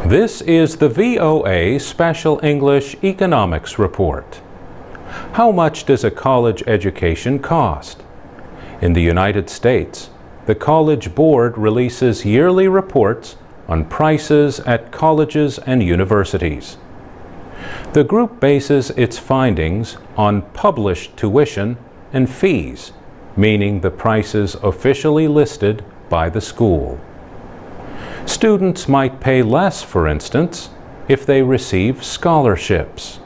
This is the VOA Special English Economics Report. How much does a college education cost? In the United States, the College Board releases yearly reports on prices at colleges and universities. The group bases its findings on published tuition and fees, meaning the prices officially listed by the school. Students might pay less, for instance, if they receive scholarships.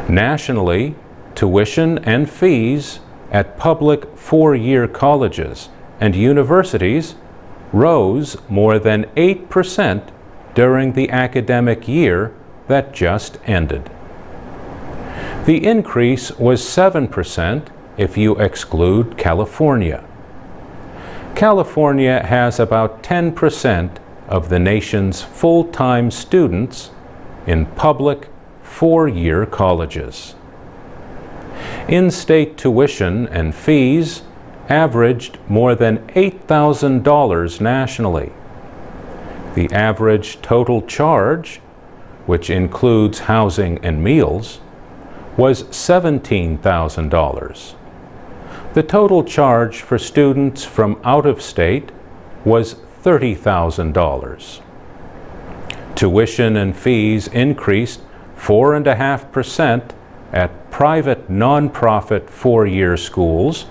Nationally, tuition and fees at public four-year colleges and universities rose more than 8% during the academic year that just ended. The increase was 7% if you exclude California. California has about 10% of the nation's full-time students in public four-year colleges. In-state tuition and fees averaged more than $8,000 nationally. The average total charge, which includes housing and meals, was $17,000. The total charge for students from out of state was $30,000. Tuition and fees increased 4.5% at private nonprofit four-year schools.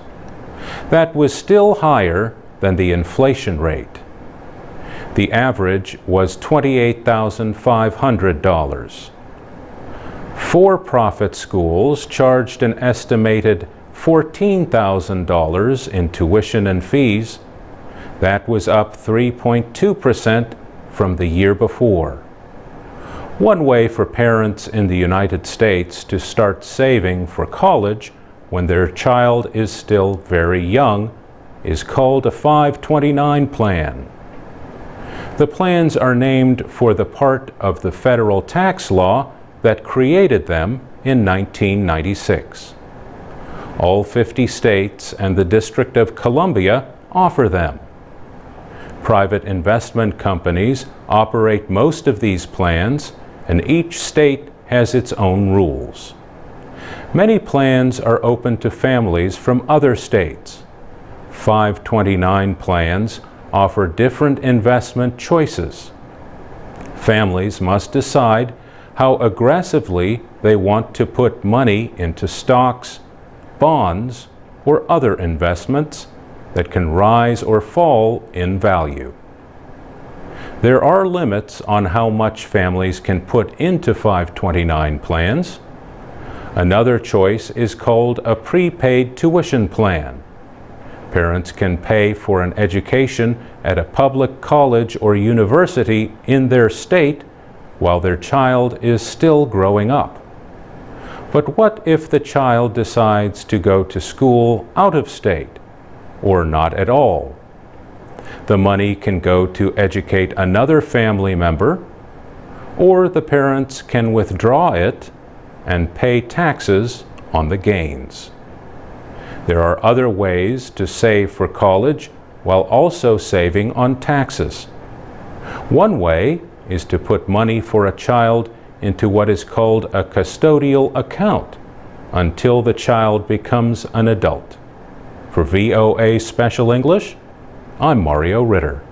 That was still higher than the inflation rate. The average was $28,500. For-profit schools charged an estimated $14,000 in tuition and fees. That was up 3.2% from the year before. One way for parents in the United States to start saving for college when their child is still very young is called a 529 plan. The plans are named for the part of the federal tax law that created them in 1996. All 50 states and the District of Columbia offer them. Private investment companies operate most of these plans, and each state has its own rules. Many plans are open to families from other states. 529 plans offer different investment choices. Families must decide how aggressively they want to put money into stocks, bonds, or other investments that can rise or fall in value. There are limits on how much families can put into 529 plans. Another choice is called a prepaid tuition plan. Parents can pay for an education at a public college or university in their state while their child is still growing up. But what if the child decides to go to school out of state, or not at all? The money can go to educate another family member, or the parents can withdraw it and pay taxes on the gains. There are other ways to save for college while also saving on taxes. One way is to put money for a child into what is called a custodial account until the child becomes an adult. For VOA Special English, I'm Mario Ritter.